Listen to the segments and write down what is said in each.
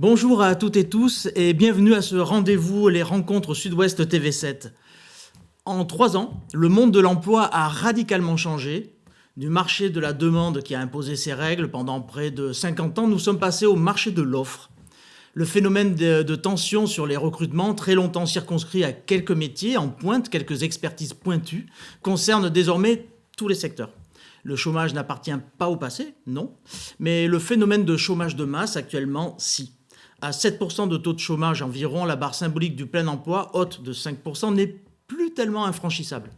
Bonjour à toutes et tous et bienvenue à ce rendez-vous, les rencontres Sud-Ouest TV7. En 3 ans, le monde de l'emploi a radicalement changé. Du marché de la demande qui a imposé ses règles pendant près de 50 ans, nous sommes passés au marché de l'offre. Le phénomène de tension sur les recrutements, très longtemps circonscrit à quelques métiers en pointe, quelques expertises pointues, concerne désormais tous les secteurs. Le chômage n'appartient pas au passé, non, mais le phénomène de chômage de masse actuellement, si. À 7% de taux de chômage environ, la barre symbolique du plein emploi, haute de 5%, n'est plus tellement infranchissable.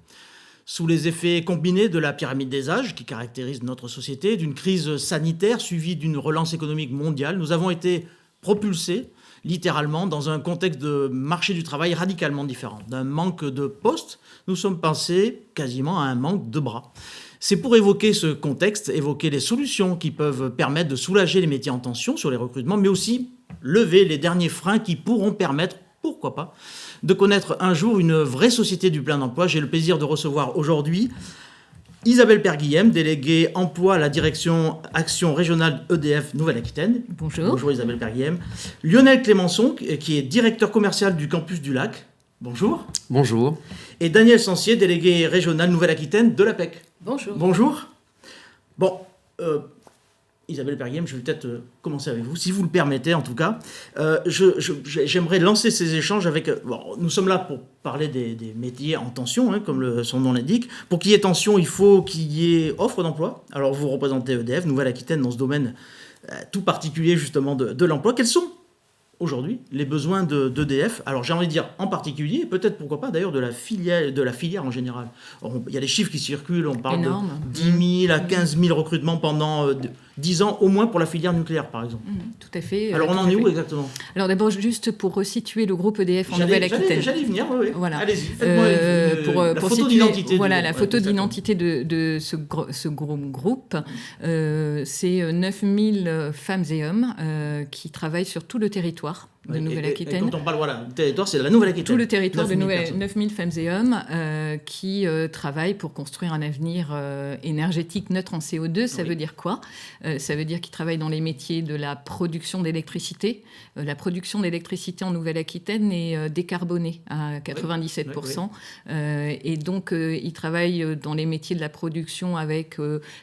Sous les effets combinés de la pyramide des âges qui caractérise notre société, d'une crise sanitaire suivie d'une relance économique mondiale, nous avons été propulsés littéralement dans un contexte de marché du travail radicalement différent. D'un manque de postes, nous sommes passés quasiment à un manque de bras. C'est pour évoquer ce contexte, évoquer les solutions qui peuvent permettre de soulager les métiers en tension sur les recrutements, mais aussi lever les derniers freins qui pourront permettre, pourquoi pas, de connaître un jour une vraie société du plein emploi. J'ai le plaisir de recevoir aujourd'hui Isabelle Perguillem, déléguée emploi à la direction action régionale EDF Nouvelle-Aquitaine. Bonjour. Bonjour Isabelle Perguillem. Lionel Clémençon, qui est directeur commercial du campus du Lac. Bonjour. Bonjour. Et Daniel Sancier, délégué régional Nouvelle-Aquitaine de l'APEC. Bonjour. Bonjour. Bon, Isabelle Perguillem, je vais peut-être commencer avec vous, si vous le permettez en tout cas. J'aimerais lancer ces échanges avec... nous sommes là pour parler des métiers en tension, comme son nom l'indique. Pour qu'il y ait tension, il faut qu'il y ait offre d'emploi. Alors vous représentez EDF, Nouvelle-Aquitaine, dans ce domaine tout particulier justement de l'emploi. Quels sont aujourd'hui les besoins d'EDF? Alors j'ai envie de dire en particulier, et peut-être pourquoi pas d'ailleurs de la filière en général. Il y a des chiffres qui circulent, on parle Énorme. de 10 000 à 15 000 recrutements pendant 10 ans au moins pour la filière nucléaire par exemple. Tout à fait. Alors on en est où exactement? Alors d'abord, juste pour resituer le groupe EDF en Nouvelle-Aquitaine. J'allais y venir, oui. Voilà. Allez-y, faites-moi la photo situer, d'identité. Voilà, la photo d'identité de ce groupe. C'est 9000 femmes et hommes qui travaillent sur tout le territoire de Nouvelle-Aquitaine. Et quand on parle, le territoire, c'est la Nouvelle-Aquitaine. Tout le territoire de 9000 femmes et hommes qui travaillent pour construire un avenir énergétique neutre en CO2. Ça veut dire quoi? Ça veut dire qu'ils travaillent dans les métiers de la production d'électricité. La production d'électricité en Nouvelle-Aquitaine est décarbonée à 97%. Et donc, ils travaillent dans les métiers de la production avec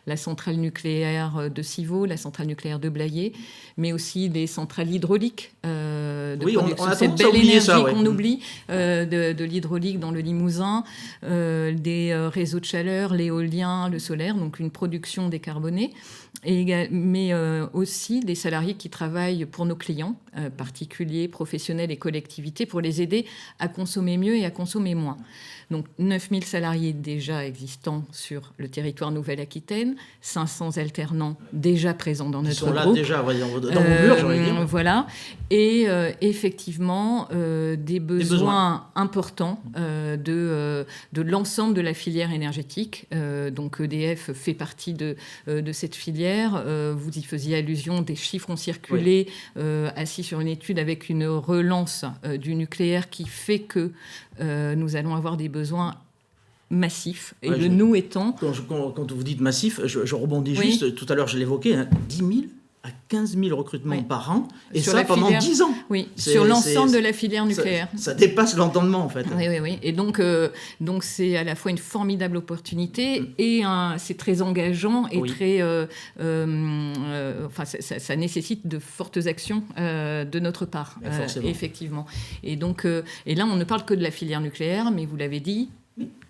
la centrale nucléaire de Civaux, la centrale nucléaire de Blayais, mais aussi des centrales hydrauliques on a cette tendance à belle énergie ça, qu'on oublie, de l'hydraulique dans le Limousin, des réseaux de chaleur, l'éolien, le solaire, donc une production décarbonée, mais aussi des salariés qui travaillent pour nos clients, particuliers, professionnels et collectivités, pour les aider à consommer mieux et à consommer moins. Donc 9000 salariés déjà existants sur le territoire Nouvelle-Aquitaine, 500 alternants déjà présents dans notre groupe. Ils sont là déjà, dans mon mur, j'aurais dit. Voilà. Et effectivement, des besoins importants de l'ensemble de la filière énergétique. Donc EDF fait partie de cette filière. Vous y faisiez allusion, des chiffres ont circulé, assis sur une étude avec une relance du nucléaire qui fait que nous allons avoir des besoins massifs. Et le nous étant... Quand vous dites massif, je rebondis juste, tout à l'heure je l'évoquais, 10 000 à 15 000 recrutements par an, et sur ça pendant 10 ans. Oui, sur l'ensemble de la filière nucléaire. Ça dépasse l'entendement, en fait. Oui. Et donc c'est à la fois une formidable opportunité, et c'est très engageant, et très... ça nécessite de fortes actions de notre part, effectivement. Et donc, et là, on ne parle que de la filière nucléaire, mais vous l'avez dit,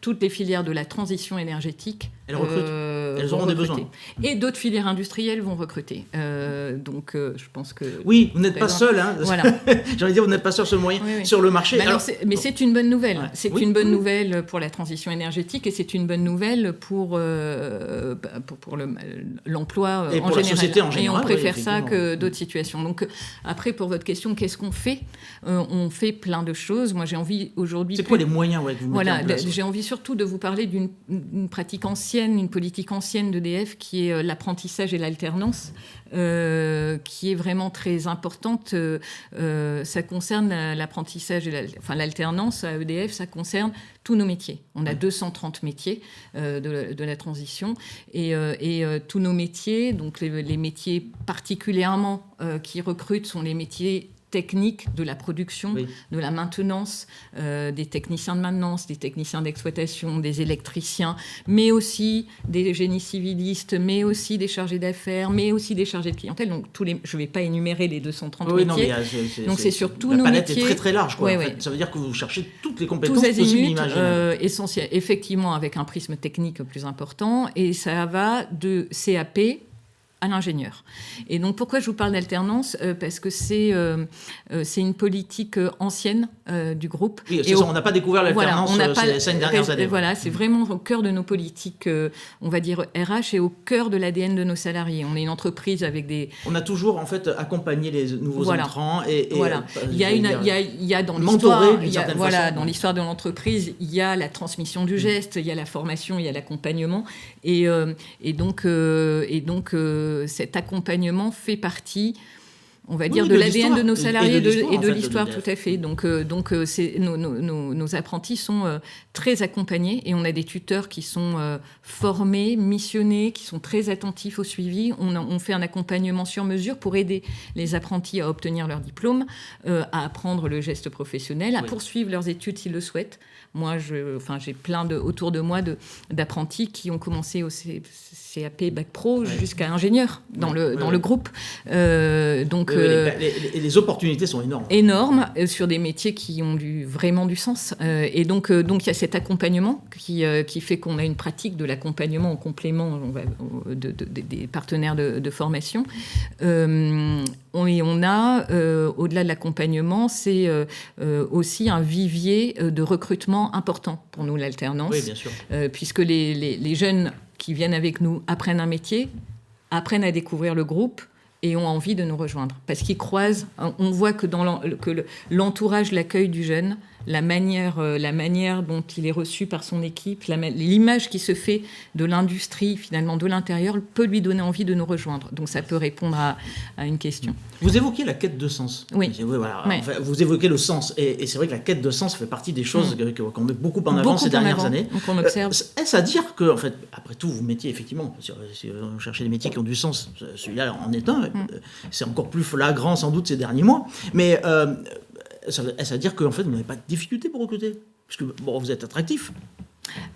toutes les filières de la transition énergétique elles recrutent. Elles auront des besoins. Et d'autres filières industrielles vont recruter. Donc, je pense que... Oui, vous n'êtes pas seul. Voilà. J'ai envie de dire, vous n'êtes pas seul sur le moyen, sur le marché. Mais c'est une bonne nouvelle. C'est une bonne nouvelle pour la transition énergétique, et c'est une bonne nouvelle pour l'emploi et en pour général. La société en général. Et on préfère ça que d'autres situations. Donc, après, pour votre question, qu'est-ce qu'on fait? On fait plein de choses. Moi, j'ai envie aujourd'hui... C'est quoi les moyens que vous mettez en place? J'ai envie surtout de vous parler d'une pratique ancienne, une politique ancienne, ancienne d'EDF, qui est l'apprentissage et l'alternance, qui est vraiment très importante. Ça concerne l'apprentissage et l'alternance à EDF, ça concerne tous nos métiers. On a 230 métiers de la transition et tous nos métiers, donc les métiers particulièrement qui recrutent sont les métiers techniques de la production, de la maintenance, des techniciens de maintenance, des techniciens d'exploitation, des électriciens, mais aussi des génies civilistes, mais aussi des chargés d'affaires, mais aussi des chargés de clientèle. Donc je ne vais pas énumérer les 230 métiers. Non, mais donc c'est sur tous nos métiers. La palette est très très large. Quoi, en fait. Ça veut dire que vous cherchez toutes les compétences possibles imaginables. Essentielles, effectivement, avec un prisme technique plus important. Et ça va de CAP à l'ingénieur. Et donc, pourquoi je vous parle d'alternance ? Parce que c'est une politique ancienne du groupe. Oui, c'est ça, on n'a pas découvert l'alternance ces 5 dernières années. Voilà, c'est vraiment au cœur de nos politiques, on va dire RH, et au cœur de l'ADN de nos salariés. On est une entreprise avec des... On a toujours, en fait, accompagné les nouveaux entrants et voilà. Il y a dans l'histoire, dans l'histoire de l'entreprise, il y a la transmission du geste, il y a la formation, il y a l'accompagnement. Et donc cet accompagnement fait partie, on va dire, de l'ADN de nos salariés et de l'histoire, tout à fait. Donc nos apprentis sont très accompagnés et on a des tuteurs qui sont formés, missionnés, qui sont très attentifs au suivi. On fait un accompagnement sur mesure pour aider les apprentis à obtenir leur diplôme, à apprendre le geste professionnel, à poursuivre leurs études s'ils le souhaitent. Moi, j'ai plein autour de moi d'apprentis qui ont commencé au CAP, Bac Pro, jusqu'à ingénieur dans le groupe. Donc, les opportunités sont énormes. Énormes, sur des métiers qui ont vraiment du sens. Et donc, il y a cet accompagnement qui fait qu'on a une pratique de l'accompagnement en complément des partenaires de formation. On a, au-delà de l'accompagnement, c'est aussi un vivier de recrutement important pour nous, l'alternance. Oui, bien sûr. Puisque les jeunes qui viennent avec nous apprennent un métier, apprennent à découvrir le groupe et ont envie de nous rejoindre. Parce qu'ils croisent, on voit que l'entourage, l'accueil du jeune, la manière dont il est reçu par son équipe, l'image qui se fait de l'industrie, finalement, de l'intérieur, peut lui donner envie de nous rejoindre. Donc ça peut répondre à une question. Vous évoquez la quête de sens. Oui. Voilà. Ouais. Enfin, vous évoquez le sens. Et c'est vrai que la quête de sens fait partie des choses qu'on met beaucoup en avant ces dernières années. Donc on observe. Est-ce à dire que, en fait, après tout, vous mettiez effectivement, si vous cherchez des métiers qui ont du sens, celui-là en est un. C'est encore plus flagrant sans doute ces derniers mois. Mais est-ce à dire qu'en fait, vous n'avez pas de difficulté pour recruter ? Parce que vous êtes attractif.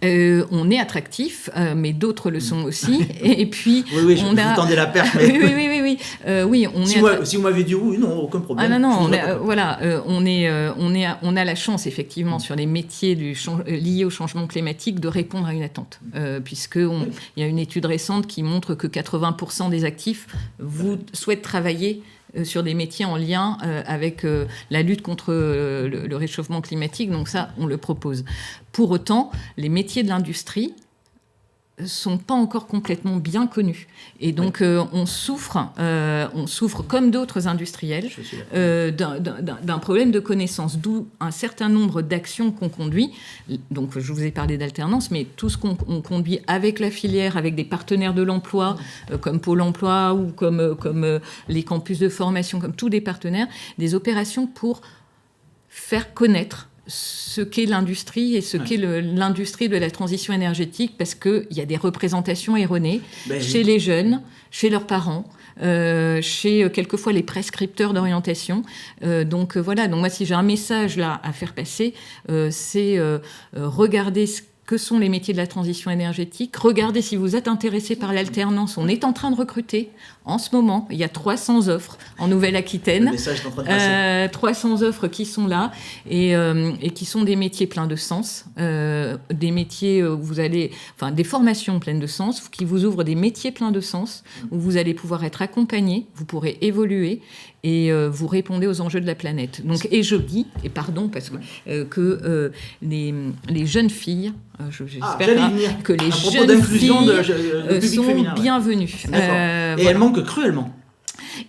On est attractif, mais d'autres le sont aussi. Et puis, vous tendez la perche. Mais... oui, on si vous m'avez dit oui, non, aucun problème. On a la chance, effectivement, sur les métiers liés au changement climatique, de répondre à une attente. Puisqu'il y a une étude récente qui montre que 80% des actifs souhaitent travailler sur des métiers en lien avec la lutte contre le réchauffement climatique. Donc ça, on le propose. Pour autant, les métiers de l'industrie sont pas encore complètement bien connus. Et donc, on souffre comme d'autres industriels d'un problème de connaissance, d'où un certain nombre d'actions qu'on conduit. Donc, je vous ai parlé d'alternance, mais tout ce qu'on conduit avec la filière, avec des partenaires de l'emploi, comme Pôle emploi ou comme les campus de formation, comme tous des partenaires, des opérations pour faire connaître ce qu'est l'industrie et ce qu'est l'industrie de la transition énergétique, parce qu'il y a des représentations erronées chez les jeunes, chez leurs parents, chez quelquefois les prescripteurs d'orientation. Donc moi, si j'ai un message là à faire passer, c'est regarder ce que sont les métiers de la transition énergétique. Regardez si vous êtes intéressé par l'alternance. On est en train de recruter en ce moment. Il y a 300 offres en Nouvelle-Aquitaine. Le message est en train de passer. 300 offres qui sont là et qui sont des métiers pleins de sens. Des métiers où des formations pleines de sens qui vous ouvrent des métiers pleins de sens où vous allez pouvoir être accompagné, vous pourrez évoluer et vous répondez aux enjeux de la planète. Donc, et je dis, et pardon, parce que les jeunes filles, j'espère que les jeunes filles sont bienvenues. Et elles manquent cruellement.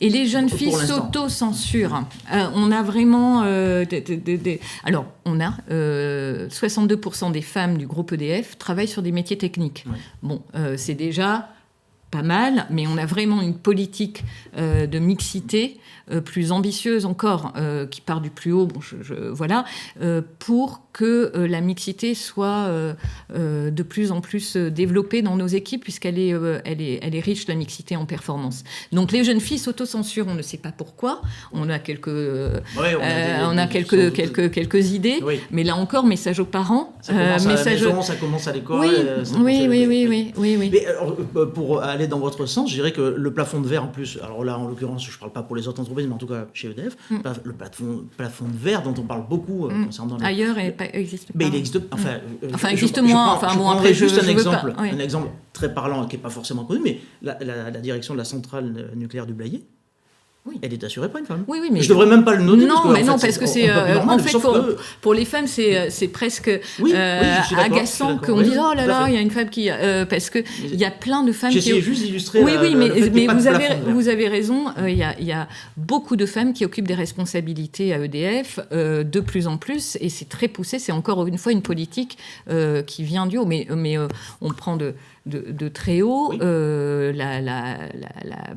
Et les jeunes pour filles l'instant. s'auto-censurent. On a vraiment... Alors, on a 62% des femmes du groupe EDF travaillent sur des métiers techniques. Ouais. Bon, c'est déjà pas mal, mais on a vraiment une politique de mixité plus ambitieuse encore, qui part du plus haut, bon, voilà, pour que la mixité soit de plus en plus développée dans nos équipes, puisqu'elle est, elle est riche, la mixité en performance. Donc les jeunes filles s'autocensurent, on ne sait pas pourquoi, on a quelques, quelques idées, oui. mais là encore, message aux parents. Ça commence à la maison, ça commence à l'école. Oui. Mais alors, pour aller dans votre sens, je dirais que le plafond de verre en plus, alors là en l'occurrence je ne parle pas pour les autres entreprises, mais en tout cas chez EDF, le plafond de verre dont on parle beaucoup concernant... Ailleurs, existe pas. Mais il existe, existe moins. Après, juste un exemple, pas, oui. un exemple très parlant qui n'est pas forcément connu, mais la direction de la centrale nucléaire du Blayais, oui. Elle est assurée par une femme. Oui, mais je devrais même pas le noter. Parce que c'est en fait pour les femmes c'est presque agaçant qu'on dise oh là là il y a une femme qui parce que il y a plein de femmes. J'essayais juste d'illustrer. Mais vous avez raison. Il y a beaucoup de femmes qui occupent des responsabilités à EDF de plus en plus et c'est très poussé. C'est encore une fois une politique qui vient du haut. Mais on prend de très haut. Oui. La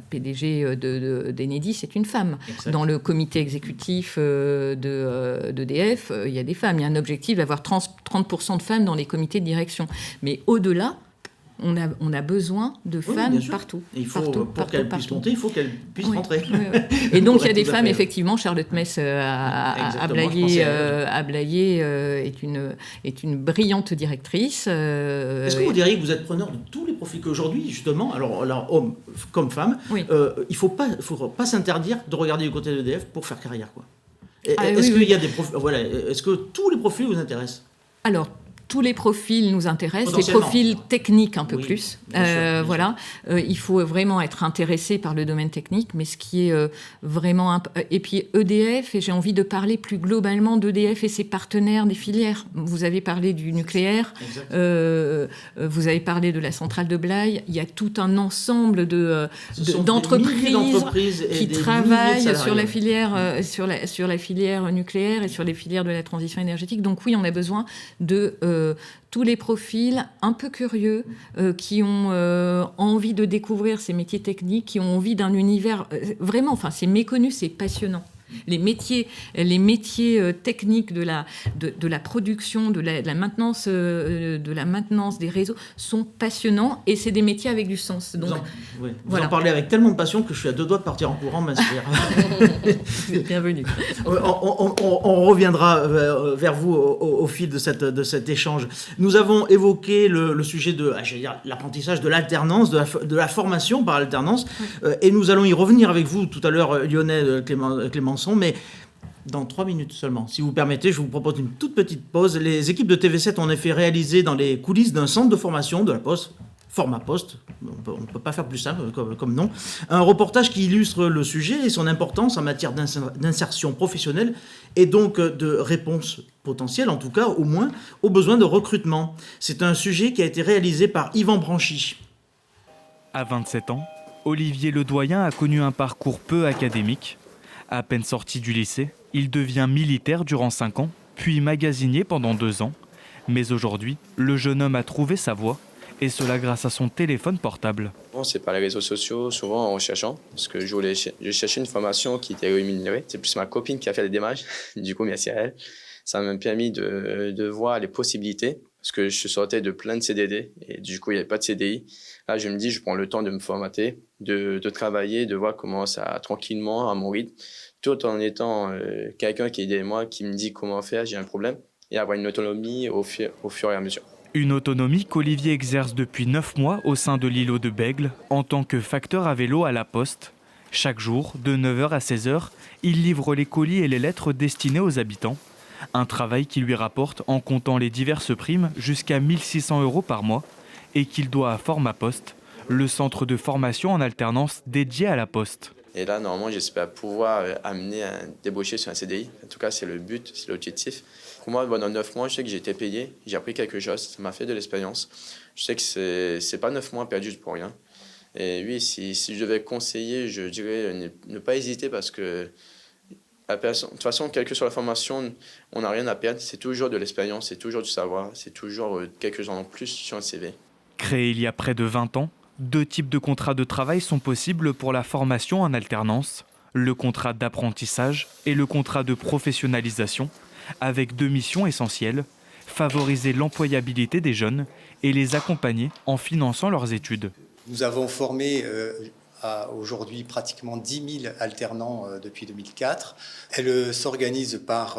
PDG d'Enedis, c'est une femme. Exact. Dans le comité exécutif d'EDF, il y a des femmes. Il y a un objectif d'avoir 30% de femmes dans les comités de direction. Mais au-delà, on a besoin de femmes partout. Et il faut, pour qu'elles puissent monter, il faut qu'elles puissent rentrer. Oui. Et donc, il y a des femmes, effectivement. Charlotte Mess à Blayais est une brillante directrice. Est-ce que vous diriez que vous êtes preneur de tous les profils qu'aujourd'hui, justement, alors hommes comme femmes, il ne faut pas s'interdire de regarder du côté de l'EDF pour faire carrière, quoi. Est-ce qu'il y a des profils, voilà, est-ce que tous les profils vous intéressent ? Alors, tous les profils nous intéressent, les profils techniques un peu plus. Bien sûr. Il faut vraiment être intéressé par le domaine technique, mais ce qui est vraiment... Et puis EDF, et j'ai envie de parler plus globalement d'EDF et ses partenaires des filières. Vous avez parlé du nucléaire, vous avez parlé de la centrale de Blaye, il y a tout un ensemble d'entreprises qui travaillent sur la filière, sur la filière nucléaire et sur les filières de la transition énergétique. Donc oui, on a besoin de... tous les profils un peu curieux qui ont envie de découvrir ces métiers techniques, qui ont envie d'un univers vraiment, enfin c'est méconnu, c'est passionnant. Les métiers techniques de la production, de la maintenance des réseaux sont passionnants et c'est des métiers avec du sens. Donc, vous en parlez avec tellement de passion que je suis à 2 doigts de partir en courant m'inscrire. Bienvenue. On reviendra vers vous au fil de cet échange. Nous avons évoqué le sujet de l'apprentissage, de l'alternance, de la formation par alternance, et nous allons y revenir avec vous tout à l'heure, Lyonnais Clémenceau. Mais dans 3 minutes seulement. Si vous permettez, je vous propose une toute petite pause. Les équipes de TV7 ont en effet réalisé dans les coulisses d'un centre de formation de la Poste, format Poste, on ne peut pas faire plus simple comme nom, un reportage qui illustre le sujet et son importance en matière d'insertion professionnelle et donc de réponse potentielle, en tout cas au moins, aux besoins de recrutement. C'est un sujet qui a été réalisé par Yvan Branchy. À 27 ans, Olivier Ledoyen a connu un parcours peu académique. À peine sorti du lycée, il devient militaire durant 5 ans, puis magasinier pendant 2 ans. Mais aujourd'hui, le jeune homme a trouvé sa voie, et cela grâce à son téléphone portable. Bon, c'est par les réseaux sociaux, souvent en cherchant, parce que je cherchais une formation qui était rémunérée. C'est plus ma copine qui a fait les démarches, du coup merci à elle. Ça m'a permis de voir les possibilités, parce que je sortais de plein de CDD, et du coup il n'y avait pas de CDI. Là, je me dis, je prends le temps de me formater, de travailler, de voir comment ça, tranquillement, à mon rythme, tout en étant quelqu'un qui est derrière moi, qui me dit comment faire, j'ai un problème, et avoir une autonomie au fur et à mesure. Une autonomie qu'Olivier exerce depuis 9 mois au sein de l'îlot de Bègle, en tant que facteur à vélo à la Poste. Chaque jour, de 9h à 16h, il livre les colis et les lettres destinées aux habitants. Un travail qui lui rapporte, en comptant les diverses primes, jusqu'à 1 600 € par mois, et qu'il doit à Format Poste, le centre de formation en alternance dédié à la Poste. Et là, normalement, j'espère pouvoir amener un débauché sur un CDI. En tout cas, c'est le but, c'est l'objectif. Pour moi, dans 9 mois, je sais que j'ai été payé, j'ai appris quelque chose, ça m'a fait de l'expérience. Je sais que c'est pas 9 mois perdus pour rien. Et oui, si je devais conseiller, je dirais ne pas hésiter parce que de toute façon, quelle que soit la formation, on n'a rien à perdre. C'est toujours de l'expérience, c'est toujours du savoir, c'est toujours quelque chose en plus sur un CV. Créé il y a près de 20 ans, 2 types de contrats de travail sont possibles pour la formation en alternance, le contrat d'apprentissage et le contrat de professionnalisation, avec 2 missions essentielles, favoriser l'employabilité des jeunes et les accompagner en finançant leurs études. Nous avons formé aujourd'hui pratiquement 10 000 alternants depuis 2004. Elle s'organise par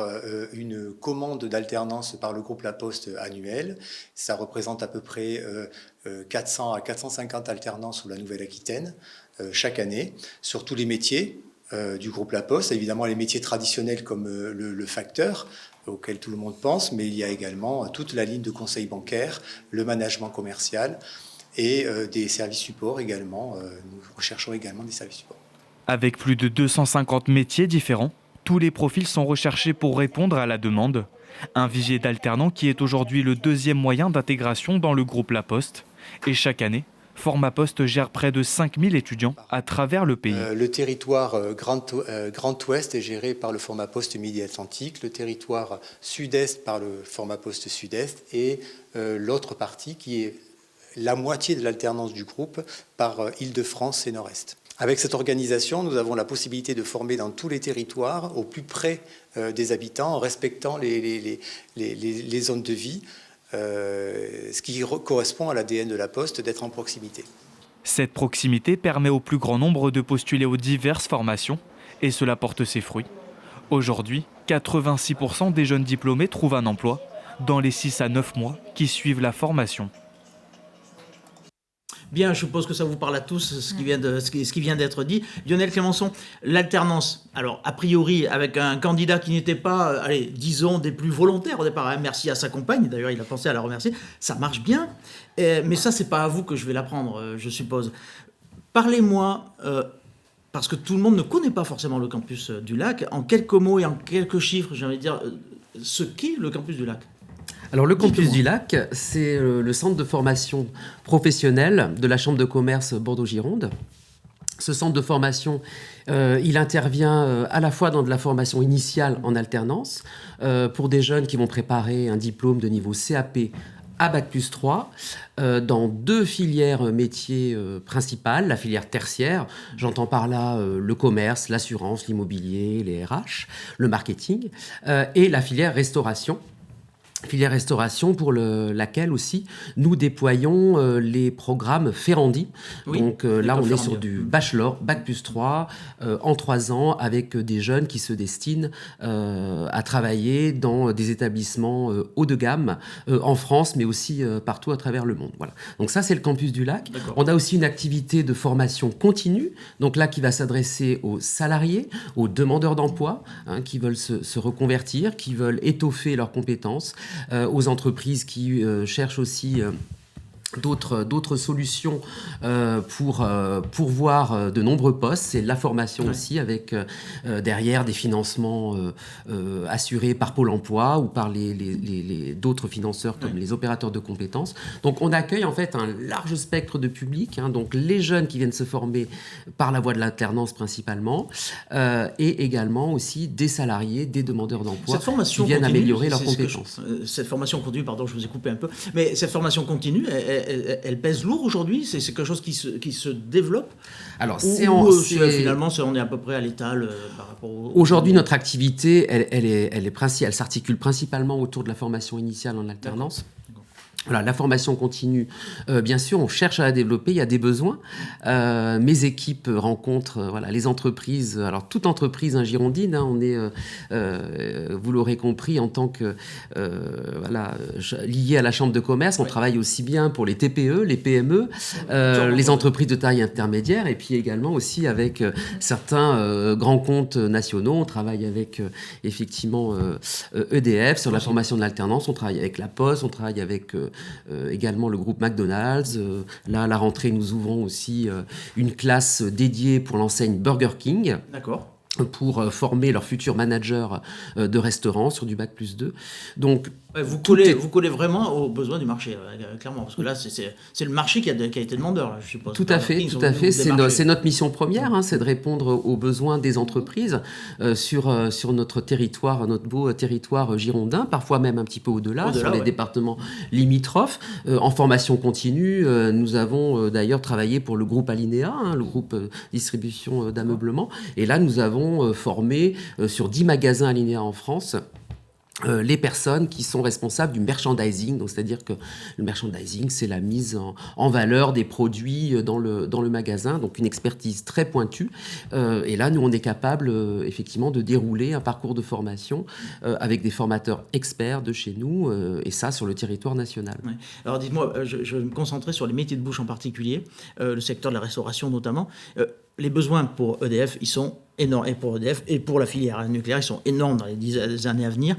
une commande d'alternance par le groupe La Poste annuel. Ça représente à peu près 400 à 450 alternants sous la Nouvelle-Aquitaine chaque année, sur tous les métiers du groupe La Poste. Évidemment, les métiers traditionnels comme le facteur, auquel tout le monde pense, mais il y a également toute la ligne de conseil bancaire, le management commercial, et des services supports également. Nous recherchons également des services supports. Avec plus de 250 métiers différents, tous les profils sont recherchés pour répondre à la demande. Un vivier d'alternants qui est aujourd'hui le 2e moyen d'intégration dans le groupe La Poste. Et chaque année, Formapost gère près de 5000 étudiants à travers le pays. Le territoire Grand Ouest est géré par le Formapost Midi-Atlantique, le territoire Sud-Est par le Formapost Sud-Est et l'autre partie qui est la moitié de l'alternance du groupe par Île-de-France et Nord-Est. Avec cette organisation, nous avons la possibilité de former dans tous les territoires, au plus près des habitants, en respectant les zones de vie, ce qui correspond à l'ADN de la Poste d'être en proximité. Cette proximité permet au plus grand nombre de postuler aux diverses formations et cela porte ses fruits. Aujourd'hui, 86% des jeunes diplômés trouvent un emploi dans les 6 à 9 mois qui suivent la formation. Bien, je suppose que ça vous parle à tous, ce qui vient d'être dit. Lionel Clémençon, l'alternance, alors a priori avec un candidat qui n'était pas, disons, des plus volontaires au départ, merci à sa compagne, d'ailleurs il a pensé à la remercier, ça marche bien, mais ça c'est pas à vous que je vais l'apprendre, je suppose. Parlez-moi, parce que tout le monde ne connaît pas forcément le campus du Lac, en quelques mots et en quelques chiffres, j'ai envie de dire, ce qu'est le campus du Lac. Alors le campus du Lac, c'est le centre de formation professionnelle de la Chambre de commerce Bordeaux-Gironde. Ce centre de formation, il intervient à la fois dans de la formation initiale en alternance, pour des jeunes qui vont préparer un diplôme de niveau CAP à Bac+3, dans 2 filières métiers principales, la filière tertiaire, j'entends par là le commerce, l'assurance, l'immobilier, les RH, le marketing, et la filière restauration. Filière restauration pour laquelle aussi nous déployons les programmes Ferrandi. Oui, donc là, on est sur du bachelor, Bac+3, en 3 ans, avec des jeunes qui se destinent à travailler dans des établissements haut de gamme en France, mais aussi partout à travers le monde. Voilà. Donc ça, c'est le campus du Lac. D'accord. On a aussi une activité de formation continue, donc là, qui va s'adresser aux salariés, aux demandeurs d'emploi, qui veulent se reconvertir, qui veulent étoffer leurs compétences, aux entreprises qui cherchent aussi d'autres solutions pour pourvoir de nombreux postes. C'est la formation aussi, avec derrière des financements assurés par Pôle emploi ou par d'autres financeurs comme les opérateurs de compétences. Donc on accueille en fait un large spectre de public, donc les jeunes qui viennent se former par la voie de l'alternance principalement, et également aussi des salariés, des demandeurs d'emploi qui viennent améliorer leurs compétences. Cette formation continue, pardon, je vous ai coupé un peu, mais cette formation continue, elle pèse lourd aujourd'hui. C'est quelque chose qui se développe. Alors, finalement, on est à peu près à l'étal par rapport Aujourd'hui, notre activité, elle s'articule principalement autour de la formation initiale en alternance. D'accord. Voilà, la formation continue, bien sûr, on cherche à la développer, il y a des besoins. Mes équipes rencontrent les entreprises, alors toute entreprise girondine, on est, vous l'aurez compris, en tant que lié à la Chambre de commerce, on travaille aussi bien pour les TPE, les PME, les entreprises de taille intermédiaire, et puis également aussi avec certains grands comptes nationaux. On travaille avec effectivement EDF sur la formation de l'alternance, on travaille avec La Poste, on travaille avec également le groupe McDonald's. Là, à la rentrée, nous ouvrons aussi une classe dédiée pour l'enseigne Burger King. D'accord. pour former leurs futurs managers de restaurants sur du Bac+2. Donc, vous collez vraiment aux besoins du marché, clairement, parce que là, c'est le marché qui a été demandeur, là, je suppose. Tout à fait. C'est notre mission première, c'est de répondre aux besoins des entreprises sur notre territoire, notre beau territoire girondin, parfois même un petit peu au-delà sur les départements limitrophes. En formation continue, nous avons d'ailleurs travaillé pour le groupe Alinéa, le groupe distribution d'ameublement, et là, nous avons formé sur 10 magasins Alinéa en France les personnes qui sont responsables du merchandising. Donc, c'est-à-dire que le merchandising, c'est la mise en valeur des produits dans le magasin, donc une expertise très pointue. Et là, nous, on est capable effectivement de dérouler un parcours de formation avec des formateurs experts de chez nous, et ça sur le territoire national. Ouais. Alors dites-moi, je vais me concentrer sur les métiers de bouche en particulier, le secteur de la restauration notamment. Les besoins pour EDF, ils sont énormes, et pour EDF et pour la filière nucléaire, ils sont énormes dans les 10 années à venir.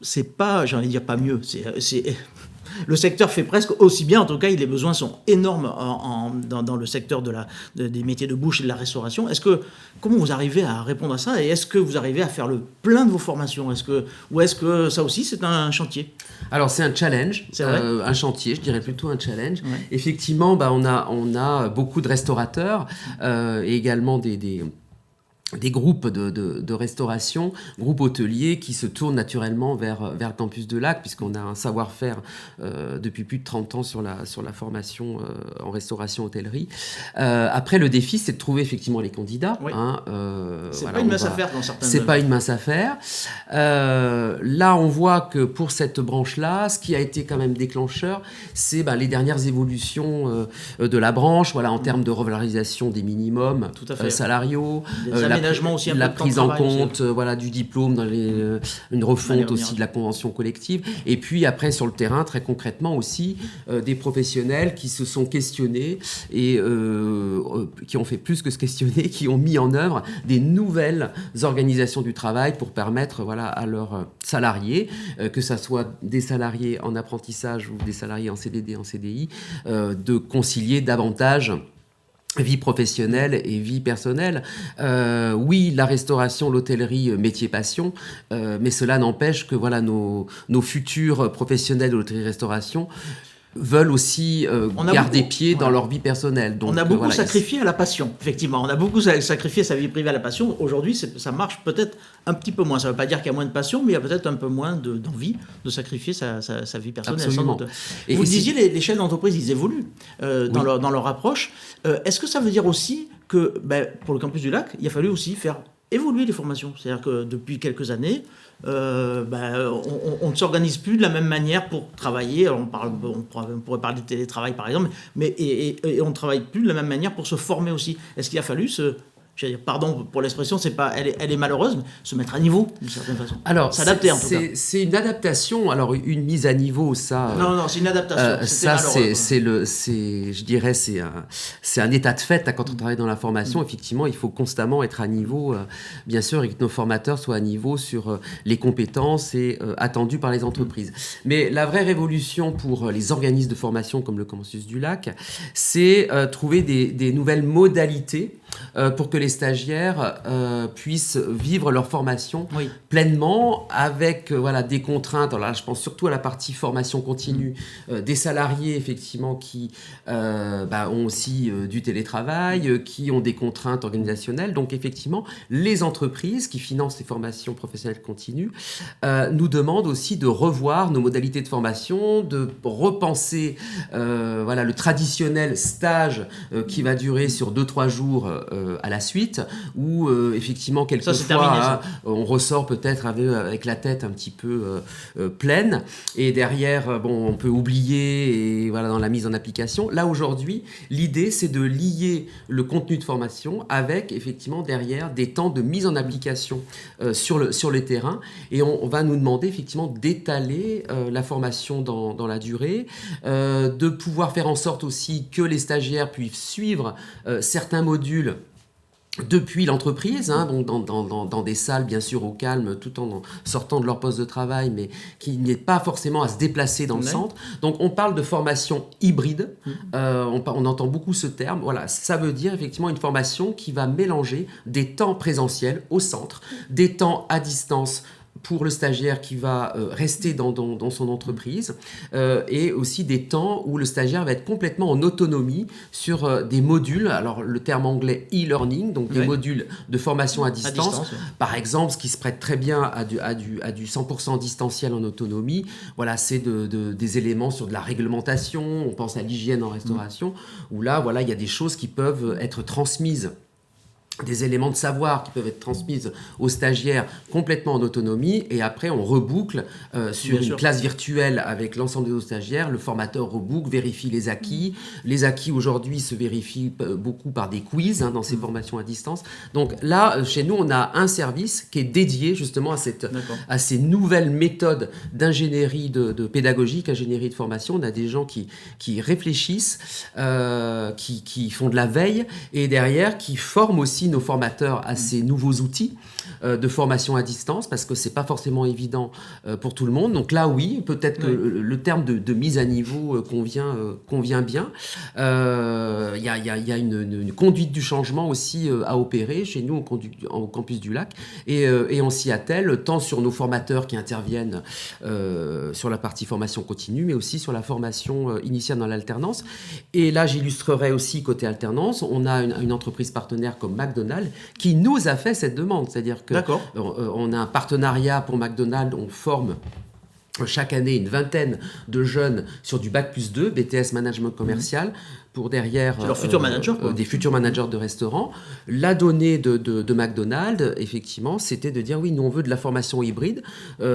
C'est pas, j'ai envie de dire, pas mieux. Le secteur fait presque aussi bien, en tout cas, les besoins sont énormes dans le secteur des métiers de bouche et de la restauration. Comment vous arrivez à répondre à ça, et est-ce que vous arrivez à faire le plein de vos formations, ou est-ce que ça aussi c'est un chantier? Alors c'est un challenge, un chantier, je dirais plutôt un challenge. Ouais. Effectivement, on a beaucoup de restaurateurs et également des groupes de restauration, groupes hôteliers qui se tournent naturellement vers le campus de Lac, puisqu'on a un savoir-faire depuis plus de 30 ans sur la formation en restauration hôtellerie. Après, le défi, c'est de trouver effectivement les candidats. Oui. C'est pas une mince affaire dans certains domaines. C'est pas une mince affaire. Là, on voit que pour cette branche-là, ce qui a été quand même déclencheur, c'est les dernières évolutions de la branche, en termes de revalorisation des minimums salariaux, aussi la prise en compte du diplôme, une refonte aussi de la convention collective, et puis après sur le terrain très concrètement aussi des professionnels qui se sont questionnés et qui ont fait plus que se questionner, qui ont mis en œuvre des nouvelles organisations du travail pour permettre à leurs salariés, que ça soit des salariés en apprentissage ou des salariés en CDD, en CDI, de concilier davantage vie professionnelle et vie personnelle. Oui, la restauration, l'hôtellerie, métier passion, mais cela n'empêche que nos futurs professionnels de l'hôtellerie-restauration veulent aussi garder pied dans leur vie personnelle. Donc, on a beaucoup sacrifié à la passion, effectivement. On a beaucoup sacrifié sa vie privée à la passion. Aujourd'hui, ça marche peut-être un petit peu moins. Ça ne veut pas dire qu'il y a moins de passion, mais il y a peut-être un peu moins d'envie de sacrifier sa vie personnelle. Absolument. Vous disiez, les chefs d'entreprise, ils évoluent dans leur approche. Est-ce que ça veut dire aussi que, pour le campus du Lac, il a fallu aussi faire évoluer les formations? C'est-à-dire que depuis quelques années, on ne s'organise plus de la même manière pour travailler. Alors on pourrait parler de télétravail par exemple, mais on ne travaille plus de la même manière pour se former aussi. Est-ce qu'il a fallu pardon pour l'expression, elle est malheureuse, mais se mettre à niveau d'une certaine façon. Alors, s'adapter en tout cas. C'est une adaptation. Alors une mise à niveau, ça. Non, c'est une adaptation. Je dirais, c'est un état de fait quand on travaille dans la formation. Effectivement, il faut constamment être à niveau, bien sûr, et que nos formateurs soient à niveau sur les compétences et attendues par les entreprises. Mais la vraie révolution pour les organismes de formation comme le Campus du Lac, c'est trouver des nouvelles modalités pour que les stagiaires puissent vivre leur formation pleinement avec des contraintes. Alors là, je pense surtout à la partie formation continue des salariés effectivement qui ont aussi du télétravail, qui ont des contraintes organisationnelles. Donc effectivement, les entreprises qui financent les formations professionnelles continues nous demandent aussi de revoir nos modalités de formation, de repenser le traditionnel stage qui va durer sur 2-3 jours à la suite, où effectivement quelquefois on ressort peut-être avec la tête un petit peu pleine, et derrière on peut oublier et dans la mise en application. Là aujourd'hui, l'idée c'est de lier le contenu de formation avec effectivement derrière des temps de mise en application sur le terrain, et on va nous demander effectivement d'étaler la formation dans la durée, de pouvoir faire en sorte aussi que les stagiaires puissent suivre certains modules depuis l'entreprise, donc dans des salles bien sûr au calme, tout en sortant de leur poste de travail, mais qui n'est pas forcément à se déplacer dans le centre. Donc on parle de formation hybride, on entend beaucoup ce terme. Voilà, ça veut dire effectivement une formation qui va mélanger des temps présentiels au centre, des temps à distance pour le stagiaire qui va rester dans son entreprise, et aussi des temps où le stagiaire va être complètement en autonomie sur des modules, alors le terme anglais e-learning, donc des modules de formation à distance, par exemple, ce qui se prête très bien à du 100% distanciel en autonomie, voilà, c'est des éléments sur de la réglementation, on pense à l'hygiène en restauration, où là, voilà, il y a des choses qui peuvent être transmises, des éléments de savoir qui peuvent être transmises aux stagiaires complètement en autonomie, et après on reboucle sur une classe virtuelle avec l'ensemble des stagiaires, le formateur reboucle, vérifie les acquis. Les acquis aujourd'hui se vérifient beaucoup par des quiz dans ces formations à distance. Donc là, chez nous, on a un service qui est dédié justement à ces nouvelles méthodes d'ingénierie de pédagogique, ingénierie de formation. On a des gens qui réfléchissent, qui font de la veille, et derrière qui forment aussi nos formateurs à ces nouveaux outils de formation à distance, parce que c'est pas forcément évident pour tout le monde. Donc là, oui, peut-être que le terme de mise à niveau convient bien. Il y a une conduite du changement aussi à opérer chez nous au campus du Lac, et on s'y attelle tant sur nos formateurs qui interviennent sur la partie formation continue, mais aussi sur la formation initiale dans l'alternance. Et là, j'illustrerai aussi côté alternance, on a une entreprise partenaire comme McDonald's qui nous a fait cette demande, c'est-à-dire qu'on a un partenariat pour McDonald's, on forme chaque année une vingtaine de jeunes sur du Bac+2, BTS Management Commercial, pour derrière leurs futurs managers, des futurs managers de restaurants. La donnée de McDonald's, effectivement, c'était de dire oui, nous on veut de la formation hybride,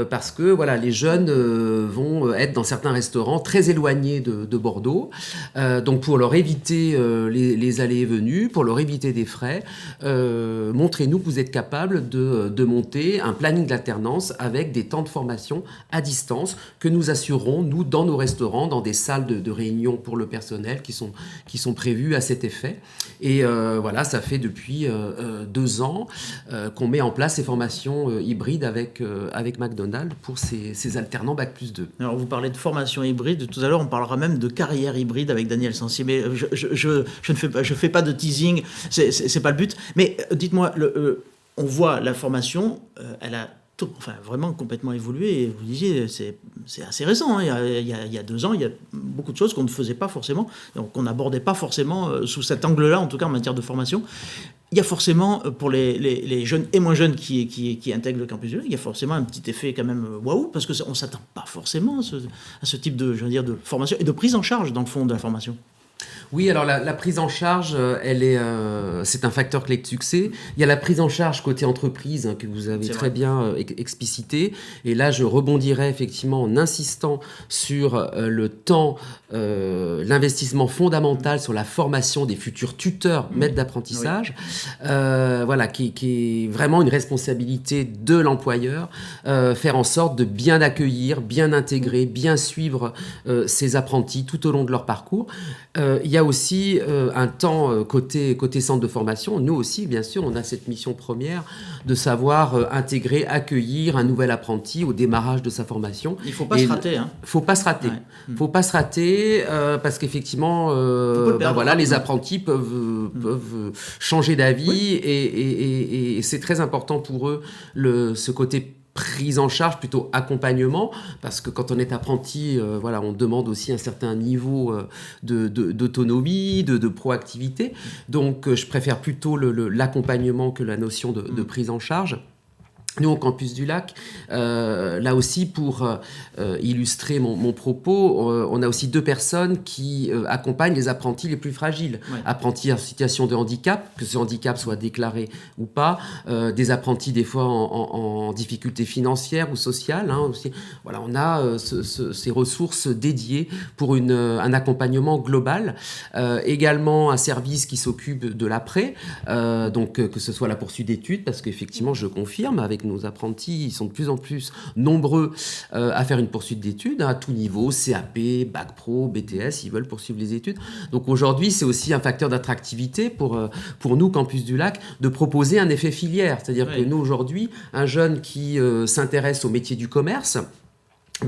parce que voilà, les jeunes vont être dans certains restaurants très éloignés de Bordeaux, donc pour leur éviter les allées et venues, pour leur éviter des frais, montrez-nous que vous êtes capable de monter un planning d'alternance avec des temps de formation à distance que nous assurons, nous, dans nos restaurants, dans des salles de réunion pour le personnel qui sont prévues à cet effet. Et voilà, ça fait depuis 2 ans qu'on met en place ces formations hybrides avec McDonald's pour ces alternants Bac+2. Alors, vous parlez de formation hybride, tout à l'heure on parlera même de carrière hybride avec Daniel Censier, mais je fais pas de teasing, c'est pas le but. Mais dites-moi, on voit la formation, elle a vraiment complètement évolué, et vous disiez, c'est assez récent, il y a 2 ans, il y a beaucoup de choses qu'on ne faisait pas forcément, donc qu'on n'abordait pas forcément sous cet angle-là, en tout cas en matière de formation. Il y a forcément, pour les jeunes et moins jeunes qui intègrent le campus du Lac, il y a forcément un petit effet quand même waouh, parce qu'on ne s'attend pas forcément à ce type de formation et de prise en charge, dans le fond, de la formation. Oui, alors la prise en charge, c'est un facteur clé de succès. Il y a la prise en charge côté entreprise que vous avez très bien explicité. Et là, je rebondirai effectivement en insistant sur le temps, l'investissement fondamental sur la formation des futurs tuteurs, maîtres d'apprentissage. Voilà, qui est vraiment une responsabilité de l'employeur, faire en sorte de bien accueillir, bien intégrer, bien suivre ces apprentis tout au long de leur parcours. Il y a aussi un temps côté centre de formation. Nous aussi, bien sûr, on a cette mission première de savoir intégrer, accueillir un nouvel apprenti au démarrage de sa formation. Il ne faut pas se rater. Il ne faut pas se rater. Il ne faut pas se rater parce qu'effectivement, les apprentis peuvent changer d'avis et c'est très important pour eux ce côté prise en charge, plutôt accompagnement, parce que quand on est apprenti, on demande aussi un certain niveau d'autonomie, de proactivité. Donc, je préfère plutôt l'accompagnement que la notion de prise en charge. Nous, au campus du Lac, là aussi, pour illustrer mon propos, on a aussi 2 personnes qui accompagnent les apprentis les plus fragiles. Apprentis en situation de handicap, que ce handicap soit déclaré ou pas, des apprentis des fois en difficulté financière ou sociale. Aussi. Voilà, on a ces ressources dédiées pour un accompagnement global. Également, un service qui s'occupe de l'après, donc que ce soit la poursuite d'études, parce qu'effectivement, je confirme, avec avec nos apprentis. Ils sont de plus en plus nombreux à faire une poursuite d'études, à tout niveau, CAP, Bac Pro, BTS, ils veulent poursuivre les études. Donc aujourd'hui, c'est aussi un facteur d'attractivité pour nous, Campus du Lac, de proposer un effet filière. C'est-à-dire que nous, aujourd'hui, un jeune qui s'intéresse au métier du commerce,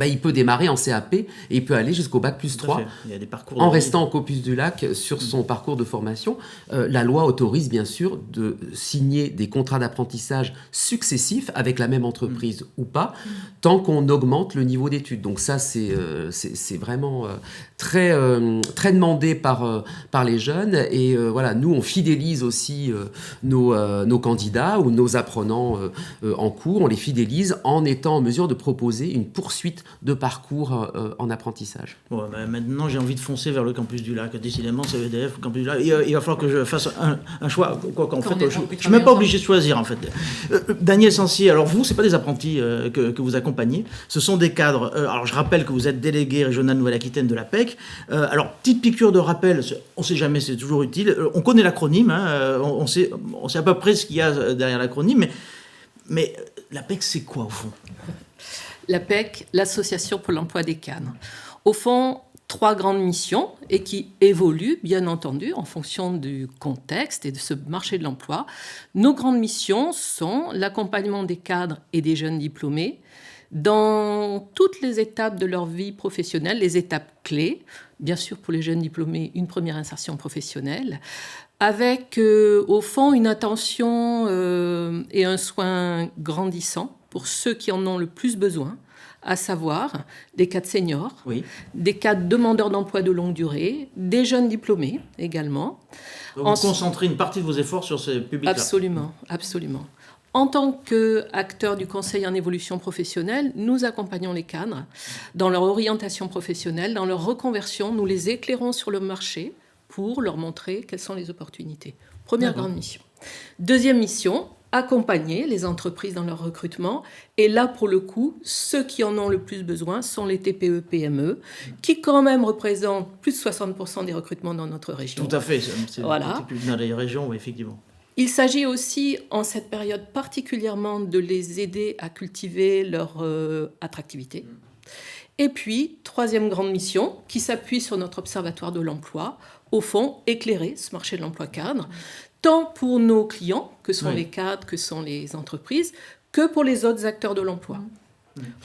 il peut démarrer en CAP et il peut aller jusqu'au Bac plus 3 Il y a des parcours en restant au Campus du Lac sur son parcours de formation. La loi autorise bien sûr de signer des contrats d'apprentissage successifs avec la même entreprise ou pas, tant qu'on augmente le niveau d'études. Donc ça, c'est vraiment très demandé par les jeunes. Et voilà, nous, on fidélise aussi nos candidats ou nos apprenants en cours. On les fidélise en étant en mesure de proposer une poursuite de parcours en apprentissage. Bon, maintenant, j'ai envie de foncer vers le Campus du Lac. Décidément, c'est EDF, Campus du Lac. Il va falloir que je fasse un choix. Je ne suis même pas obligé de choisir, en fait. Daniel Sancier, alors vous, ce n'est pas des apprentis que vous accompagnez. Ce sont des cadres. Alors, je rappelle que vous êtes délégué régional Nouvelle-Aquitaine de l'APEC. Alors, petite piqûre de rappel, on ne sait jamais, c'est toujours utile. On connaît l'acronyme, on sait à peu près ce qu'il y a derrière l'acronyme, mais l'APEC, c'est quoi, au fond ? L'APEC, l'Association pour l'emploi des cadres. Au fond, 3 grandes missions et qui évoluent, bien entendu, en fonction du contexte et de ce marché de l'emploi. Nos grandes missions sont l'accompagnement des cadres et des jeunes diplômés dans toutes les étapes de leur vie professionnelle, les étapes clés. Bien sûr, pour les jeunes diplômés, une première insertion professionnelle, avec, au fond, une attention et un soin grandissant pour ceux qui en ont le plus besoin, à savoir des cadres seniors, des cadres demandeurs d'emploi de longue durée, des jeunes diplômés également. Donc vous concentrez une partie de vos efforts sur ces publics-là. Absolument, absolument. En tant qu'acteurs du conseil en évolution professionnelle, nous accompagnons les cadres dans leur orientation professionnelle, dans leur reconversion. Nous les éclairons sur le marché pour leur montrer quelles sont les opportunités. Première grande mission. Deuxième mission, accompagner les entreprises dans leur recrutement. Et là, pour le coup, ceux qui en ont le plus besoin sont les TPE-PME, qui quand même représentent plus de 60% des recrutements dans notre région. Tout à fait, c'est dans les régions, oui, effectivement. Il s'agit aussi, en cette période particulièrement, de les aider à cultiver leur attractivité. Et puis, troisième grande mission, qui s'appuie sur notre observatoire de l'emploi, au fond, éclairer ce marché de l'emploi cadre, tant pour nos clients, que sont les cadres, que sont les entreprises, que pour les autres acteurs de l'emploi.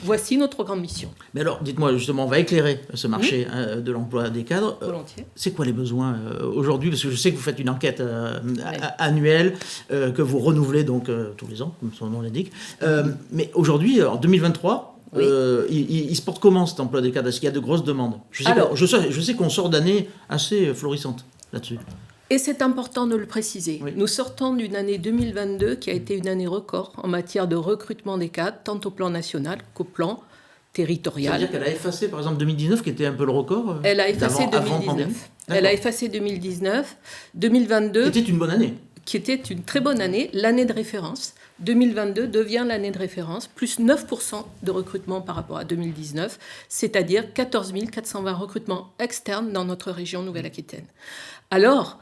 Voici notre grande mission. Mais alors, dites-moi, justement, on va éclairer ce marché de l'emploi des cadres. Volontiers. C'est quoi les besoins aujourd'hui ? Parce que je sais que vous faites une enquête annuelle que vous renouvelez donc tous les ans, comme son nom l'indique. Mais aujourd'hui, en 2023, il se porte comment cet emploi des cadres ? Est-ce qu'il y a de grosses demandes ? Je sais qu'on sort d'années assez florissantes là-dessus. Et c'est important de le préciser. Nous sortons d'une année 2022 qui a été une année record en matière de recrutement des cadres, tant au plan national qu'au plan territorial. C'est-à-dire qu'elle a effacé, par exemple, 2019, qui était un peu le record Elle a effacé 2019. Elle a effacé 2019. 2022... Qui était une bonne année. Qui était une très bonne année, l'année de référence. 2022 devient l'année de référence, plus 9% de recrutement par rapport à 2019, c'est-à-dire 14 420 recrutements externes dans notre région Nouvelle-Aquitaine. Alors,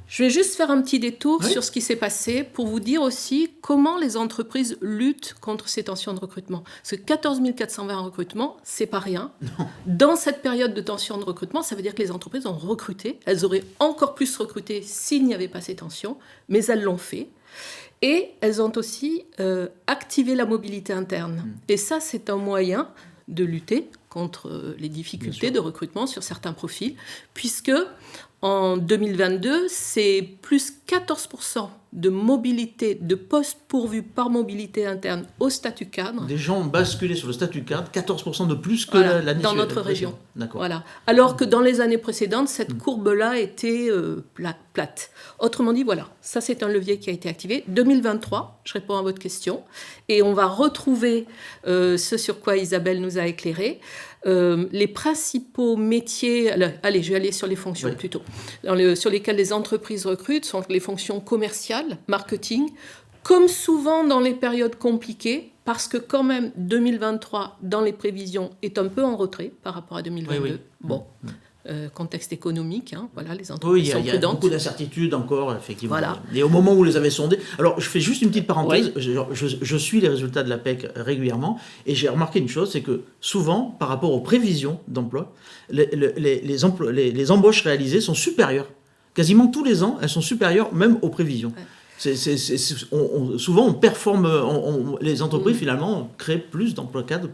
je vais juste faire un petit détour sur ce qui s'est passé pour vous dire aussi comment les entreprises luttent contre ces tensions de recrutement. Parce que 14 420 recrutements, c'est pas rien. Non. Dans cette période de tension de recrutement, ça veut dire que les entreprises ont recruté. Elles auraient encore plus recruté s'il n'y avait pas ces tensions, mais elles l'ont fait. Et elles ont aussi activé la mobilité interne. Et ça, c'est un moyen de lutter contre les difficultés de recrutement sur certains profils, puisque en 2022, c'est plus 14% de mobilité, de postes pourvus par mobilité interne au statut cadre. Des gens ont basculé sur le statut cadre, 14% de plus que l'année dans notre région. D'accord. Voilà. Alors que dans les années précédentes, cette courbe-là était plate. Autrement dit, voilà, ça c'est un levier qui a été activé. 2023, je réponds à votre question, et on va retrouver ce sur quoi Isabelle nous a éclairé. Les principaux métiers, allez, je vais aller sur les fonctions plutôt, sur lesquelles les entreprises recrutent sont les fonctions commerciales, marketing, comme souvent dans les périodes compliquées, parce que quand même 2023, dans les prévisions, est un peu en retrait par rapport à 2022. Bon, contexte économique. Voilà, les Oui, entreprises il sont y a prudentes. beaucoup d'incertitudes encore, effectivement. Voilà. Et au moment où vous les avez sondés... Alors, je fais juste une petite parenthèse. Oui. Je suis les résultats de la PEC régulièrement, et j'ai remarqué une chose, c'est que souvent, par rapport aux prévisions d'emploi, les embauches réalisées sont supérieures. Quasiment tous les ans, elles sont supérieures même aux prévisions. Ouais. Souvent, on performe, les entreprises finalement créent plus d'emplois cadres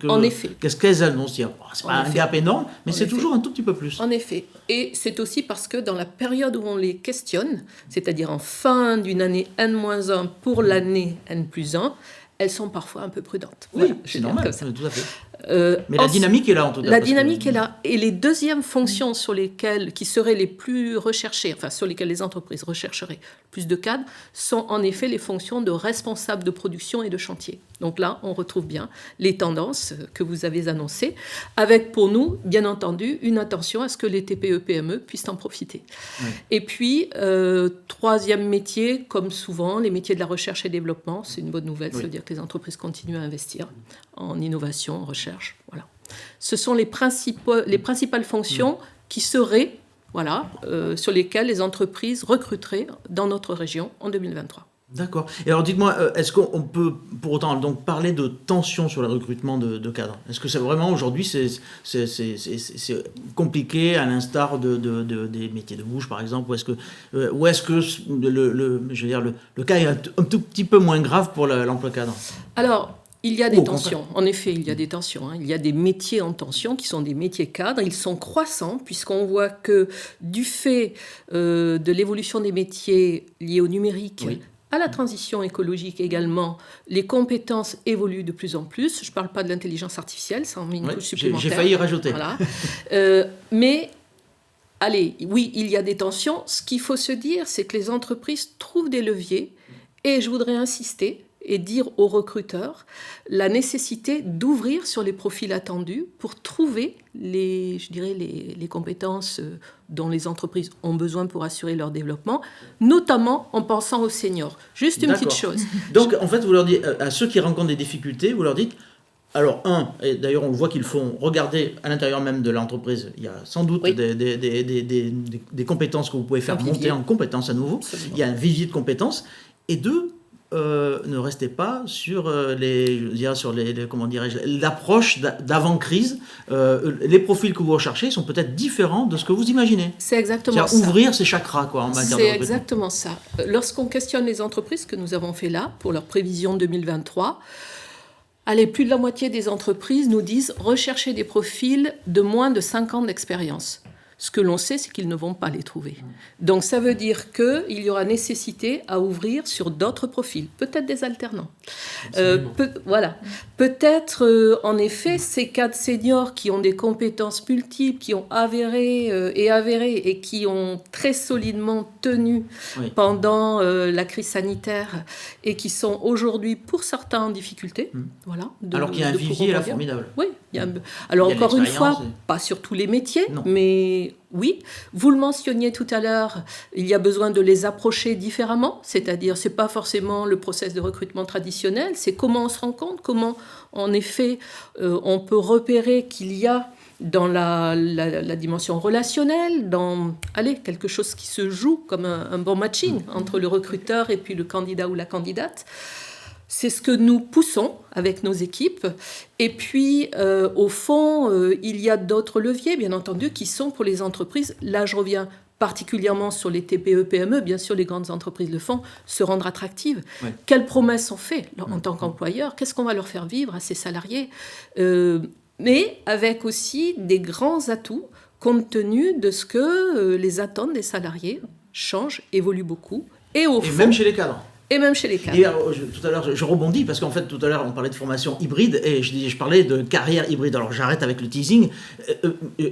qu'est-ce qu'elles annoncent. C'est pas un gap énorme, mais c'est toujours un tout petit peu plus. En effet. Et c'est aussi parce que dans la période où on les questionne, c'est-à-dire en fin d'une année N-1 pour l'année N+1, elles sont parfois un peu prudentes. Oui, Voilà, c'est normal, tout à fait. Mais la dynamique est là en tout cas. La dynamique est là. Et les deuxièmes fonctions qui seraient les plus recherchées, enfin sur lesquelles les entreprises rechercheraient plus de cadres, sont en effet les fonctions de responsable de production et de chantier. Donc là, on retrouve bien les tendances que vous avez annoncées, avec pour nous, bien entendu, une attention à ce que les TPE-PME puissent en profiter. Oui. Et puis, troisième métier, comme souvent, les métiers de la recherche et développement, c'est une bonne nouvelle, ça veut dire que les entreprises continuent à investir en innovation, en recherche. Voilà. Ce sont les principales fonctions qui seraient, sur lesquelles les entreprises recruteraient dans notre région en 2023. D'accord. Et alors dites-moi, est-ce qu'on peut pour autant donc parler de tension sur le recrutement de cadres ? Est-ce que c'est vraiment aujourd'hui c'est compliqué à l'instar des métiers de bouche par exemple, ou est-ce que le cas est un tout petit peu moins grave pour l'emploi cadre ? Alors, il y a des tensions. En effet, il y a des tensions. Il y a des métiers en tension qui sont des métiers cadres. Ils sont croissants puisqu'on voit que du fait de l'évolution des métiers liés au numérique, à la transition écologique également, les compétences évoluent de plus en plus. Je ne parle pas de l'intelligence artificielle, ça en met une couche supplémentaire. J'ai failli rajouter. Voilà. Mais, oui, il y a des tensions. Ce qu'il faut se dire, c'est que les entreprises trouvent des leviers. Et je voudrais insister et dire aux recruteurs la nécessité d'ouvrir sur les profils attendus pour trouver les compétences dont les entreprises ont besoin pour assurer leur développement, notamment en pensant aux seniors. Juste une petite chose. Donc, en fait, vous leur dites, à ceux qui rencontrent des difficultés, vous leur dites, alors, et d'ailleurs on le voit qu'ils font, regarder à l'intérieur même de l'entreprise, il y a sans doute des compétences que vous pouvez faire monter en compétences à nouveau. Absolument. Il y a un vivier de compétences. Et deux, ne restez pas sur l'approche d'avant-crise. Les profils que vous recherchez sont peut-être différents de ce que vous imaginez. C'est exactement ça. Ouvrir ses chakras, en matière de recrutement. C'est exactement ça. Lorsqu'on questionne les entreprises, que nous avons fait là, pour leur prévision 2023, plus de la moitié des entreprises nous disent rechercher des profils de moins de 5 ans d'expérience. Ce que l'on sait, c'est qu'ils ne vont pas les trouver. Donc, ça veut dire qu'il y aura nécessité à ouvrir sur d'autres profils, peut-être des alternants. Peut-être, en effet, ces cadres seniors qui ont des compétences multiples, qui ont avéré et qui ont très solidement tenu pendant la crise sanitaire et qui sont aujourd'hui, pour certains, en difficulté. Alors qu'il y a un vivier là formidable. Oui. Alors, encore une fois, pas sur tous les métiers, mais oui, vous le mentionniez tout à l'heure, il y a besoin de les approcher différemment, c'est-à-dire c'est pas forcément le process de recrutement traditionnel, c'est comment on se rend compte, comment en effet on peut repérer qu'il y a dans la dimension relationnelle, dans quelque chose qui se joue comme un bon matching entre le recruteur et puis le candidat ou la candidate. C'est ce que nous poussons avec nos équipes. Et puis, au fond, il y a d'autres leviers, bien entendu, qui sont pour les entreprises. Là, je reviens particulièrement sur les TPE-PME. Bien sûr, les grandes entreprises le font, se rendre attractives. Quelles promesses on fait en tant qu'employeur ? Qu'est-ce qu'on va leur faire vivre à ces salariés ? Mais avec aussi des grands atouts, compte tenu de ce que les attentes des salariés changent, évoluent beaucoup. Et même chez les cadres. Et même chez les cadres. Et tout à l'heure, je rebondis, parce qu'en fait, tout à l'heure, on parlait de formation hybride, et je parlais de carrière hybride. Alors, j'arrête avec le teasing.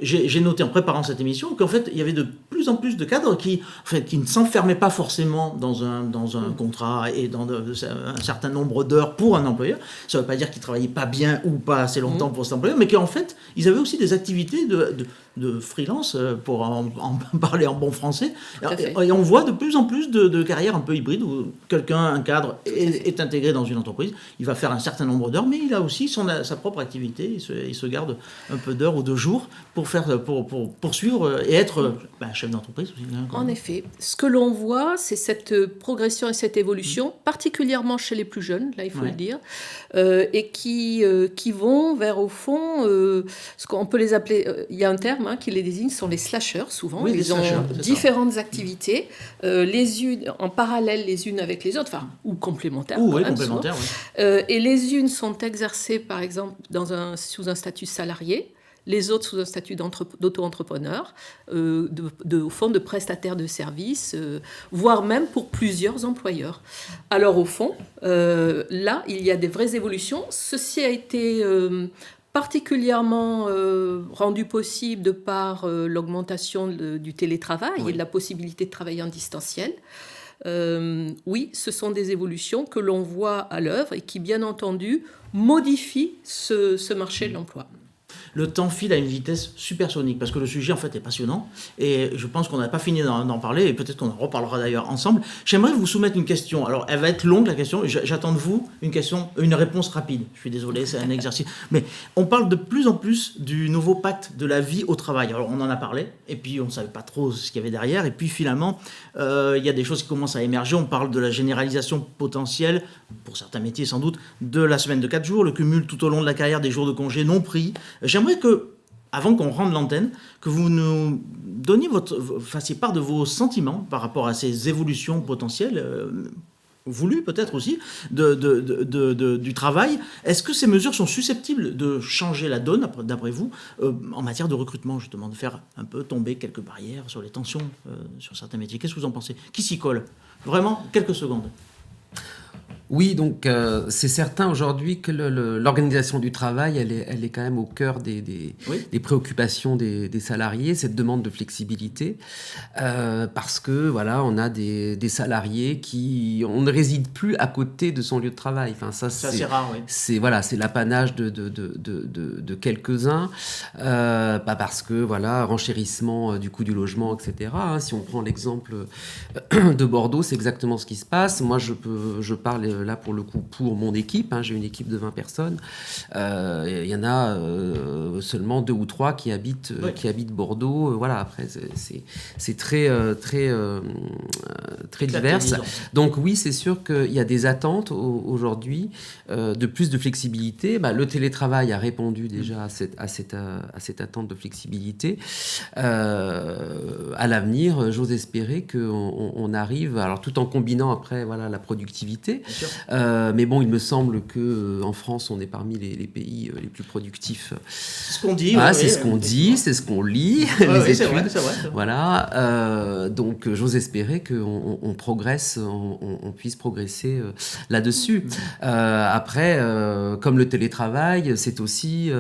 J'ai noté en préparant cette émission qu'en fait, il y avait de plus plus en plus de cadres qui ne s'enfermaient pas forcément dans un contrat et dans un certain nombre d'heures pour un employeur. Ça ne veut pas dire qu'ils ne travaillaient pas bien ou pas assez longtemps pour cet employeur, mais qu'en fait, ils avaient aussi des activités de freelance, pour en parler en bon français. Et on voit de plus en plus de carrières un peu hybrides où un cadre est intégré dans une entreprise, il va faire un certain nombre d'heures, mais il a aussi sa propre activité, il se garde un peu d'heures ou de jours pour poursuivre et être chef d'entreprise aussi. En effet, ce que l'on voit, c'est cette progression et cette évolution, particulièrement chez les plus jeunes, là il faut le dire, et qui vont vers, au fond, ce qu'on peut les appeler, il y a un terme qui les désigne, sont les slashers, souvent. Oui, ils ont différentes activités, les unes en parallèle les unes avec les autres, ou complémentaires. Complémentaires, oui. Et les unes sont exercées, par exemple, sous un statut salarié, les autres sous un statut d'auto-entrepreneur, au fond de prestataire de services, voire même pour plusieurs employeurs. Alors au fond, là, il y a des vraies évolutions. Ceci a été particulièrement rendu possible de par l'augmentation du télétravail et de la possibilité de travailler en distanciel. Oui, ce sont des évolutions que l'on voit à l'œuvre et qui, bien entendu, modifient ce marché de l'emploi. Le temps file à une vitesse supersonique parce que le sujet en fait est passionnant et je pense qu'on n'a pas fini d'en parler et peut-être qu'on en reparlera d'ailleurs ensemble. J'aimerais vous soumettre une question. Alors elle va être longue la question, j'attends de vous une réponse rapide. Je suis désolé, c'est un exercice. Mais on parle de plus en plus du nouveau pacte de la vie au travail. Alors on en a parlé et puis on ne savait pas trop ce qu'il y avait derrière et puis finalement il y a des choses qui commencent à émerger. On parle de la généralisation potentielle, pour certains métiers sans doute, de la semaine de 4 jours, le cumul tout au long de la carrière des jours de congé non pris. J'aimerais que, avant qu'on rende l'antenne, que vous nous fassiez part de vos sentiments par rapport à ces évolutions potentielles, voulues peut-être aussi, du travail. Est-ce que ces mesures sont susceptibles de changer la donne, d'après vous, en matière de recrutement, justement, de faire un peu tomber quelques barrières sur les tensions sur certains métiers? Qu'est-ce que vous en pensez? Qui s'y colle? Vraiment, quelques secondes. Oui, donc c'est certain aujourd'hui que l'organisation du travail, elle est quand même au cœur des préoccupations des salariés, cette demande de flexibilité, parce que voilà, on a des salariés on ne réside plus à côté de son lieu de travail. Enfin, ça c'est rare, oui. C'est l'apanage de quelques-uns, pas parce que voilà, renchérissement du coût du logement, etc. Si on prend l'exemple de Bordeaux, c'est exactement ce qui se passe. Moi, je parle là pour le coup pour mon équipe, j'ai une équipe de 20 personnes, il y en a seulement 2 ou 3 qui habitent Bordeaux, voilà, après c'est très divers. Donc oui, c'est sûr qu'il y a des attentes aujourd'hui de plus de flexibilité. Le télétravail a répondu déjà à cette attente de flexibilité. À l'avenir, j'ose espérer qu'on arrive, alors tout en combinant après la productivité. Mais bon, il me semble qu'en France, on est parmi les pays les plus productifs. C'est ce qu'on dit. C'est ce qu'on dit, c'est ce qu'on lit. Les études. C'est vrai. Voilà. Donc, j'ose espérer qu'on progresse, on puisse progresser là-dessus. Après, comme le télétravail, c'est aussi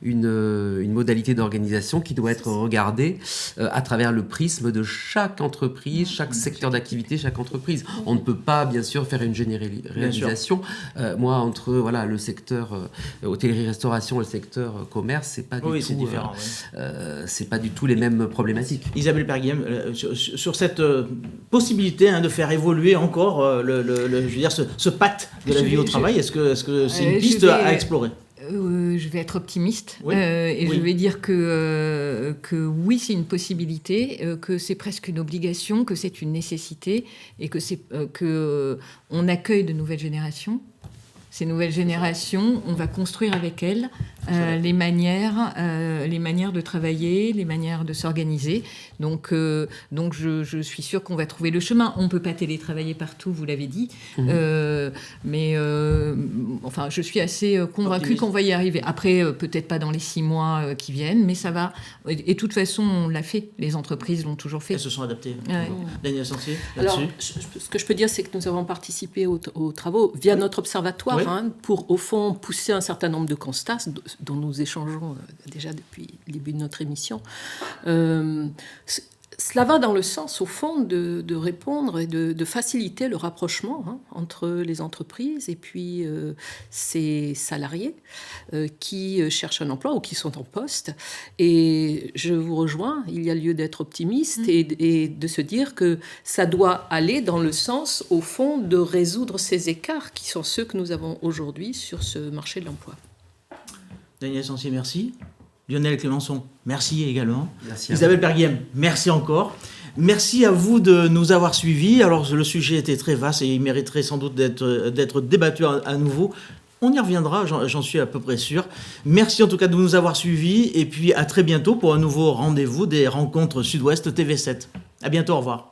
une modalité d'organisation qui doit être regardée à travers le prisme de chaque entreprise, chaque secteur d'activité, chaque entreprise. On ne peut pas, bien sûr, faire une généralisation. Moi, entre le secteur hôtellerie-restauration et le secteur commerce, c'est pas du tout. C'est différent. C'est pas du tout les mêmes problématiques. Isabelle Perguiem, sur cette possibilité de faire évoluer encore ce pacte de la vie au travail, est-ce que c'est une piste à explorer? Je vais être optimiste je vais dire que oui, c'est une possibilité, que c'est presque une obligation, que c'est une nécessité et que on accueille de nouvelles générations. Ces nouvelles générations, on va construire avec elles les manières de travailler, les manières de s'organiser. Donc je suis sûre qu'on va trouver le chemin. On ne peut pas télétravailler partout, vous l'avez dit. Mais je suis assez convaincue qu'on va y arriver. Après, peut-être pas dans les 6 mois qui viennent, mais ça va. Et de toute façon, on l'a fait. Les entreprises l'ont toujours fait. Elles se sont adaptées. Daniel Sancier, là-dessus. Alors, ce que je peux dire, c'est que nous avons participé aux travaux via notre observatoire pour, au fond, pousser un certain nombre de constats dont nous échangeons déjà depuis le début de notre émission. Cela va dans le sens, au fond, de répondre et de faciliter le rapprochement entre les entreprises et puis ces salariés qui cherchent un emploi ou qui sont en poste. Et je vous rejoins, il y a lieu d'être optimiste et de se dire que ça doit aller dans le sens, au fond, de résoudre ces écarts qui sont ceux que nous avons aujourd'hui sur ce marché de l'emploi. Daniel Sancier, merci. Lionel Clémençon, merci également. Merci Isabelle Berguiem, merci encore. Merci à vous de nous avoir suivis. Alors, le sujet était très vaste et il mériterait sans doute d'être débattu à nouveau. On y reviendra, j'en suis à peu près sûr. Merci en tout cas de nous avoir suivis et puis à très bientôt pour un nouveau rendez-vous des rencontres Sud-Ouest TV7. À bientôt, au revoir.